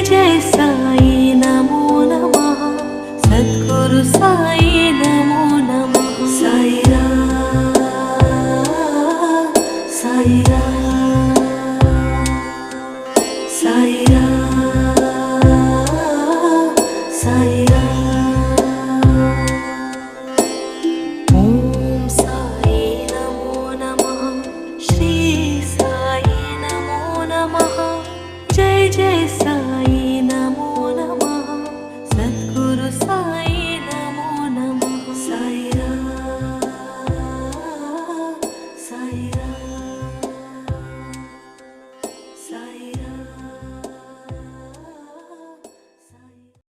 जय साई नमो नमः सद्गुरु साई नमो नमः साई राम साई राम साई राम साई राम ओम साई नमो नमः श्री साई नमो नमः जय जय साई